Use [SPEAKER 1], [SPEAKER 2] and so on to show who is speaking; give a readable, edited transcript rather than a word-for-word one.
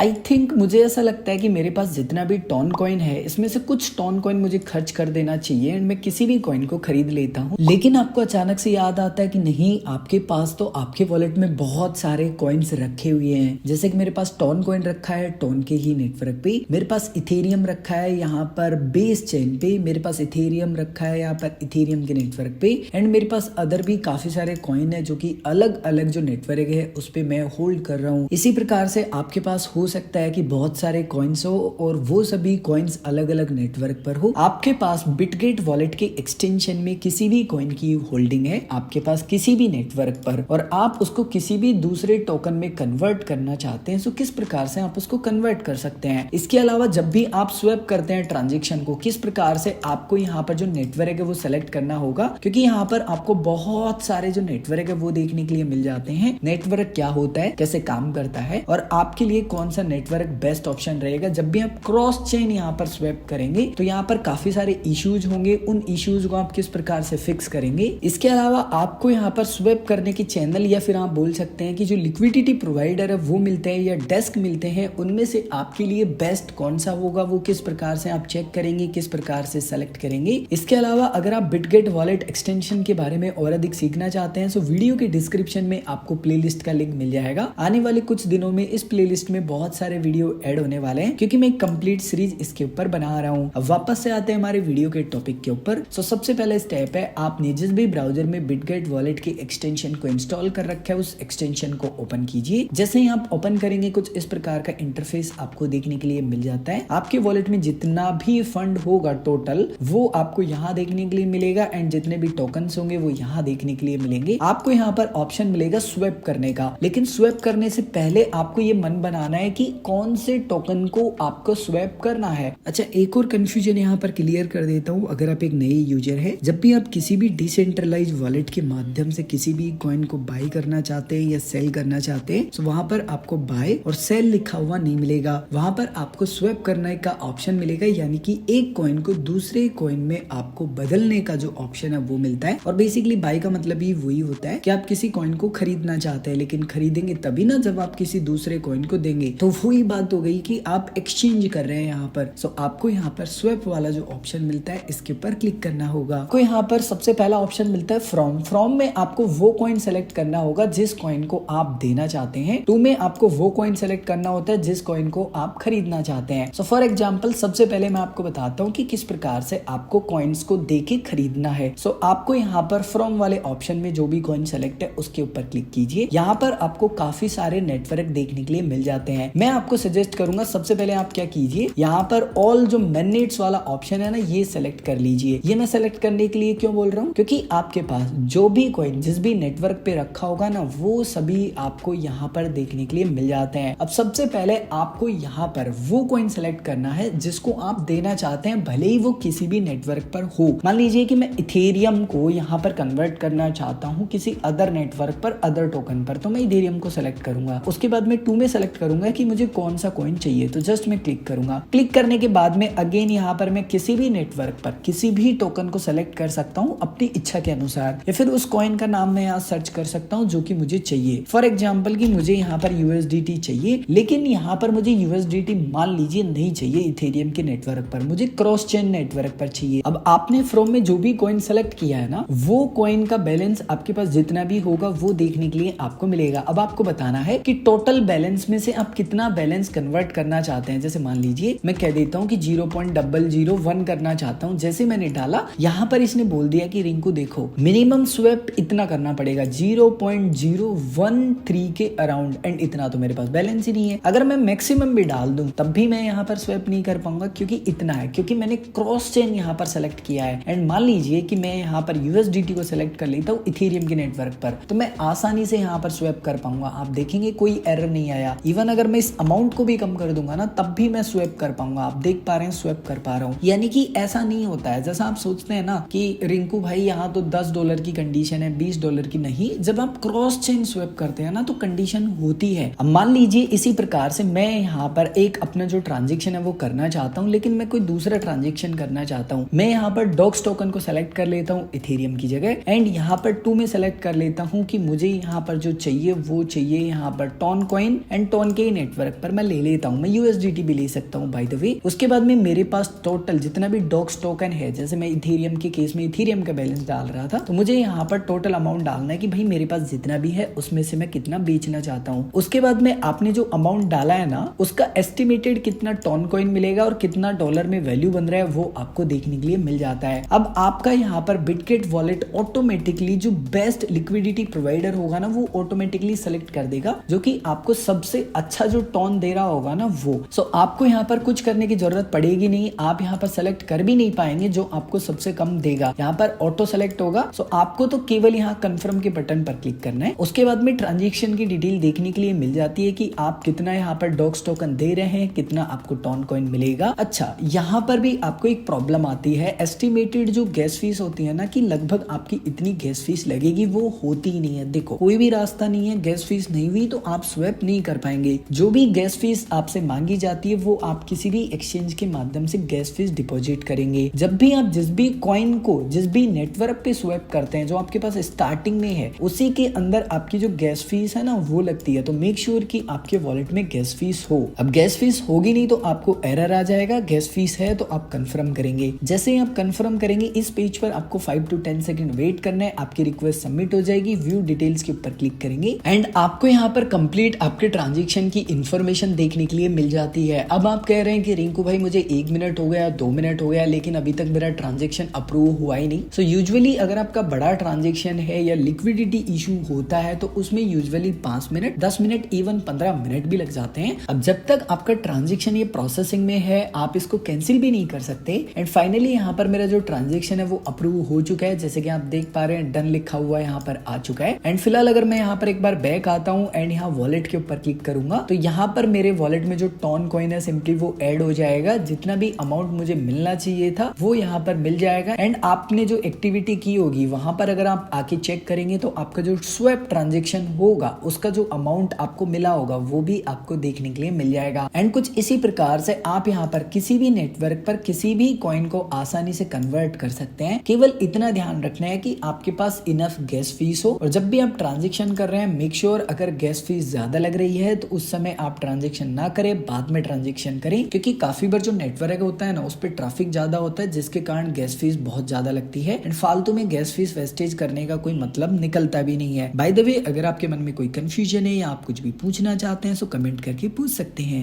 [SPEAKER 1] I think मुझे ऐसा लगता है कि मेरे पास जितना भी टॉन कॉइन है इसमें से कुछ टॉन कॉइन मुझे खर्च कर देना चाहिए एंड मैं किसी भी कॉइन को खरीद लेता हूँ। लेकिन आपको अचानक से याद आता है कि नहीं, आपके पास तो आपके वॉलेट में बहुत सारे कॉइन्स रखे हुए हैं। जैसे कि मेरे पास टॉन कॉइन रखा है टॉन के ही नेटवर्क पे, मेरे पास इथेरियम रखा है यहाँ पर बेस चेन पे, मेरे पास इथेरियम रखा है यहाँ पर इथेरियम के नेटवर्क पे, एंड मेरे पास अदर भी काफी सारे कॉइन है जो कि अलग अलग जो नेटवर्क है उस पे मैं होल्ड कर रहा हूँ। इसी प्रकार से आपके पास हो सकता है कि बहुत सारे कॉइन्स हो और वो सभी कॉइन्स अलग अलग नेटवर्क पर हो। आपके पास बिटगेट वॉलेट के एक्सटेंशन में किसी भी कॉइन की होल्डिंग है आपके पास किसी भी नेटवर्क पर, और आप उसको किसी भी दूसरे टोकन में कन्वर्ट करना चाहते हैं तो किस प्रकार से आप उसको कन्वर्ट कर सकते हैं। इसके अलावा जब भी आप स्वैप करते हैं ट्रांजेक्शन को, किस प्रकार से आपको यहाँ पर जो नेटवर्क है वो सेलेक्ट करना होगा, क्योंकि यहाँ पर आपको बहुत सारे जो नेटवर्क है वो देखने के लिए मिल जाते हैं। नेटवर्क क्या होता है, कैसे काम करता है और आपके लिए कौन सा नेटवर्क बेस्ट ऑप्शन रहेगा। जब भी आप क्रॉस चेन यहाँ पर स्वैप करेंगे तो यहाँ पर काफी सारे इश्यूज होंगे, उन इश्यूज को आप किस प्रकार से फिक्स करेंगे। इसके अलावा आपको यहाँ पर स्वैप करने की चैनल या फिर आप बोल सकते हैं कि जो लिक्विडिटी प्रोवाइडर है वो मिलते हैं या डेस्क मिलते हैं, उनमें से आपके लिए बेस्ट कौन सा होगा वो किस प्रकार से आप चेक करेंगे, किस प्रकार से सेलेक्ट करेंगे। इसके अलावा अगर आप बिटगेट वॉलेट एक्सटेंशन के बारे में और अधिक सीखना चाहते हैं तो वीडियो के डिस्क्रिप्शन में आपको प्लेलिस्ट का लिंक मिल जाएगा। आने वाले कुछ दिनों में इस प्लेलिस्ट में बहुत सारे वीडियो ऐड होने वाले हैं क्योंकि मैं एक कंप्लीट सीरीज इसके ऊपर बना रहा हूँ। अब वापस से आते हैं हमारे वीडियो के टॉपिक के ऊपर। सबसे पहला स्टेप है, आपने जिस भी ब्राउजर में बिटगेट वॉलेट के एक्सटेंशन को इंस्टॉल कर रखा है उस एक्सटेंशन को ओपन कीजिए। जैसे ही आप ओपन करेंगे कुछ इस प्रकार का इंटरफेस आपको देखने के लिए मिल जाता है। आपके वॉलेट में जितना भी फंड होगा टोटल वो आपको यहाँ देखने के लिए मिलेगा एंड जितने भी टोकन्स होंगे वो यहाँ देखने के लिए मिलेंगे। आपको यहाँ पर ऑप्शन मिलेगा स्वैप करने का, लेकिन स्वैप करने से पहले आपको ये मन बनाना है कि कौन से टोकन को आपको स्वैप करना है। अच्छा, एक और कंफ्यूजन यहाँ पर क्लियर कर देता हूँ। अगर आप एक नए यूजर है, जब भी आप किसी भी डिसेंट्रलाइज वॉलेट के माध्यम से किसी भी कॉइन को बाय करना चाहते हैं या सेल करना चाहते हैं तो वहां पर आपको बाय और सेल लिखा हुआ नहीं मिलेगा, वहां पर आपको स्वैप करने का ऑप्शन मिलेगा, यानी कि एक कॉइन को दूसरे कॉइन में आपको बदलने का जो ऑप्शन है वो मिलता है। और बेसिकली बाय का मतलब ही वही होता है कि आप किसी कॉइन को खरीदना चाहते हैं, लेकिन खरीदेंगे तभी ना जब आप किसी दूसरे कॉइन को देंगे। तो वही बात हो गई कि आप एक्सचेंज कर रहे हैं यहाँ पर। सो आपको यहाँ पर स्वैप वाला जो ऑप्शन मिलता है इसके ऊपर क्लिक करना होगा। आपको यहाँ पर सबसे पहला ऑप्शन मिलता है फ्रॉम में आपको वो कॉइन सेलेक्ट करना होगा जिस कॉइन को आप देना चाहते हैं। टू में आपको वो कॉइन सेलेक्ट करना होता है जिस कॉइन को आप खरीदना चाहते हैं। सो फॉर एग्जांपल सबसे पहले मैं आपको बताता हूँ कि किस प्रकार से आपको कॉइन्स को देके खरीदना है। सो आपको यहाँ पर फ्रॉम वाले ऑप्शन में जो भी कॉइन सेलेक्ट है उसके ऊपर क्लिक कीजिए। यहाँ पर आपको काफी सारे नेटवर्क देखने के लिए मिल जाते हैं। मैं आपको सजेस्ट करूंगा सबसे पहले आप क्या कीजिए, यहाँ पर ऑल जो मैनेट्स वाला ऑप्शन है ना ये सेलेक्ट कर लीजिए। ये मैं सेलेक्ट करने के लिए क्यों बोल रहा हूँ, क्योंकि आपके पास जो भी कॉइन जिस भी नेटवर्क पे रखा होगा ना वो सभी आपको यहाँ पर देखने के लिए मिल जाते हैं। अब सबसे पहले आपको यहाँ पर वो कॉइन सेलेक्ट करना है जिसको आप देना चाहते हैं, भले ही वो किसी भी नेटवर्क पर हो। मान लीजिए कि मैं इथेरियम को यहाँ पर कन्वर्ट करना चाहता हूँ किसी अदर नेटवर्क पर, अदर टोकन पर, तो मैं इथेरियम को सेलेक्ट करूंगा। उसके बाद मैं 2 में सेलेक्ट करूंगा कि मुझे कौन सा कॉइन चाहिए, तो जस्ट मैं क्लिक करूंगा। क्लिक करने के बाद में अगेन यहाँ पर मैं किसी भी नेटवर्क पर किसी भी टोकन को सेलेक्ट कर सकता हूँ अपनी इच्छा के अनुसार, या फिर उस कॉइन का नाम मैं यहाँ सर्च कर सकता हूँ जो कि मुझे चाहिए। फॉर एग्जाम्पल कि मुझे यहाँ पर USDT चाहिए, लेकिन यहाँ पर मुझे USDT मान लीजिए नहीं चाहिए इथेरियम के नेटवर्क पर, मुझे क्रॉस चेन नेटवर्क पर चाहिए। अब आपने फ्रॉम में जो भी कॉइन सेलेक्ट किया है ना वो कॉइन का बैलेंस आपके पास जितना भी होगा वो देखने के लिए आपको मिलेगा। अब आपको बताना है कि टोटल बैलेंस में से आप कितना बैलेंस कन्वर्ट करना चाहते हैं। जैसे मान लीजिए मैं कह देता हूँ कि 0.001 करना चाहता हूँ। जैसे मैंने डाला यहाँ पर इसने बोल दिया कि रिंकू देखो मिनिमम स्वैप इतना करना पड़ेगा 0.013 के अराउंड, एंड इतना तो मेरे पास बैलेंस ही नहीं है। अगर मैं मैक्सिमम भी डाल दूं तब भी मैं यहाँ पर स्वैप नहीं कर पाऊंगा क्योंकि इतना है, क्योंकि मैंने क्रॉस चेन यहाँ पर सेलेक्ट किया है। एंड मान लीजिए कि मैं यहाँ पर USDT को सेलेक्ट कर लेता हूँ इथेरियम के नेटवर्क पर, तो मैं आसानी से यहाँ पर स्वैप कर पाऊंगा। आप देखेंगे कोई एरर नहीं आया। इवन अगर मैं इस अमाउंट को भी कम कर दूंगा ना तब भी मैं स्वैप कर पाऊंगा। आप देख पा रहे हैं स्वैप कर पा रहा हूँ। यानी कि ऐसा नहीं होता है जैसा आप सोचते हैं ना कि रिंकू भाई यहाँ तो $10 की कंडीशन है, $20 की नहीं। जब आप क्रॉस चेन स्वैप करते हैं ना तो कंडीशन होती है। अब मान लीजिए इसी प्रकार से मैं यहाँ पर एक अपना जो ट्रांजेक्शन है वो करना चाहता हूँ, लेकिन मैं कोई दूसरा ट्रांजेक्शन करना चाहता हूँ। मैं यहाँ पर डॉक्स टोकन को सेलेक्ट कर लेता हूँ इथेरियम की जगह, एंड यहाँ पर 2 में सेलेक्ट कर लेता हूँ कि मुझे यहाँ पर जो चाहिए वो चाहिए यहाँ पर टॉन कॉइन एंड टॉन के नेटवर्क पर मैं ले लेता हूँ, मैं USDT भी ले सकता हूँ बाय द वे। उसके बाद में मेरे पास टोटल जितना भी डॉक्स टोकन है, जैसे मैं इथेरियम के केस में इथेरियम का बैलेंस डाल रहा था, तो मुझे यहाँ पर टोटल अमाउंट डालना है कि भाई मेरे पास जितना भी है उसमें से मैं कितना बेचना चाहता हूँ। उसके बाद में आपने जो अमाउंट डाला है ना, उसका एस्टिमेटेड कितना टॉन कॉइन मिलेगा और कितना डॉलर में वैल्यू बन रहा है वो आपको देखने के लिए मिल जाता है। अब आपका यहाँ पर बिटगेट वॉलेट ऑटोमेटिकली जो बेस्ट लिक्विडिटी प्रोवाइडर होगा ना, वो ऑटोमेटिकली सेलेक्ट कर देगा जो कि आपको सबसे अच्छा जो टॉन दे रहा होगा ना वो। सो आपको यहाँ पर कुछ करने की जरूरत पड़ेगी नहीं, आप यहाँ पर सेलेक्ट कर भी नहीं पाएंगे जो आपको सबसे कम देगा। यहाँ पर ऑटो सेलेक्ट होगा। सो आपको तो केवल यहाँ कंफर्म के बटन पर क्लिक करना है। उसके बाद में ट्रांजेक्शन की डिटेल देखने के लिए मिल जाती है कि आप कितना यहाँ पर डॉक्स टोकन दे रहे हैं, कितना आपको टॉन कॉइन मिलेगा। अच्छा, यहाँ पर भी आपको एक प्रॉब्लम आती है, एस्टिमेटेड जो गैस फीस होती है ना कि लगभग आपकी इतनी गैस फीस लगेगी, वो होती ही नहीं है। देखो कोई भी रास्ता नहीं है, गैस फीस नहीं हुई तो आप स्वैप नहीं कर पाएंगे। जो भी गैस फीस आपसे मांगी जाती है वो आप किसी भी एक्सचेंज के माध्यम से गैस फीस डिपॉजिट करेंगे। जब भी आप जिस भी कॉइन को जिस भी नेटवर्क पे स्वैप करते हैं जो आपके पास स्टार्टिंग में है, उसी के अंदर आपकी जो गैस फीस है ना वो लगती है। तो मेक श्योर कि आपके वॉलेट में गैस फीस हो। अब गैस फीस होगी नहीं तो आपको एरर आ जाएगा, गैस फीस है तो आप कंफर्म करेंगे। जैसे ही आप कंफर्म करेंगे इस पेज पर आपको 5 to 10 सेकंड वेट करना है, आपकी रिक्वेस्ट सबमिट हो जाएगी। व्यू डिटेल्स के ऊपर क्लिक करेंगे एंड आपको यहाँ पर कंप्लीट आपके ट्रांजेक्शन की इंफॉर्मेशन देखने के लिए मिल जाती है। अब आप कह रहे हैं कि रिंकू भाई मुझे 1 मिनट हो गया, 2 मिनट हो गया, लेकिन अभी तक मेरा ट्रांजेक्शन अप्रूव हुआ ही नहीं। सो यूजुअली अगर आपका बड़ा ट्रांजेक्शन है या लिक्विडिटी इशू होता है तो उसमें usually 5 minute, 10 minute, even 15 minute भी लग जाते हैं। अब जब तक आपका ट्रांजेक्शन ये प्रोसेसिंग में है आप इसको कैंसिल भी नहीं कर सकते। एंड फाइनली यहाँ पर मेरा जो ट्रांजेक्शन है वो अप्रूव हो चुका है, जैसे कि आप देख पा रहे हैं डन लिखा हुआ यहाँ पर आ चुका है। एंड फिलहाल अगर मैं यहाँ पर एक बार बैक आता हूँ एंड यहाँ वॉलेट के ऊपर क्लिक करूंगा तो यहाँ पर मेरे वॉलेट में जो टॉन कॉइन है सिंपली वो ऐड हो जाएगा। जितना भी अमाउंट मुझे मिलना चाहिए था वो यहाँ पर मिल जाएगा। एंड आपने जो एक्टिविटी की होगी वहां पर अगर आप आके चेक करेंगे तो आपका जो स्वैप ट्रांजेक्शन होगा उसका जो अमाउंट आपको मिला होगा वो भी आपको देखने के लिए मिल जाएगा। एंड कुछ इसी प्रकार से आप यहाँ पर किसी भी नेटवर्क पर किसी भी कॉइन को आसानी से कन्वर्ट कर सकते हैं। केवल इतना ध्यान रखना है कि आपके पास इनफ गैस फीस हो। और जब भी आप ट्रांजेक्शन कर रहे हैं मेक श्योर अगर गैस फीस ज्यादा लग रही है तो उस समय आप ट्रांजेक्शन ना करें, बाद में ट्रांजेक्शन करें, क्योंकि काफी बार जो नेटवर्क होता है ना उस पर ट्रैफिक ज्यादा होता है जिसके कारण गैस फीस बहुत ज्यादा लगती है। एंड फालतू में गैस फीस वेस्टेज करने का कोई मतलब निकलता भी नहीं है। बाय द वे अगर आपके मन में कोई कंफ्यूजन है या आप कुछ भी पूछना चाहते हैं तो कमेंट करके पूछ सकते हैं।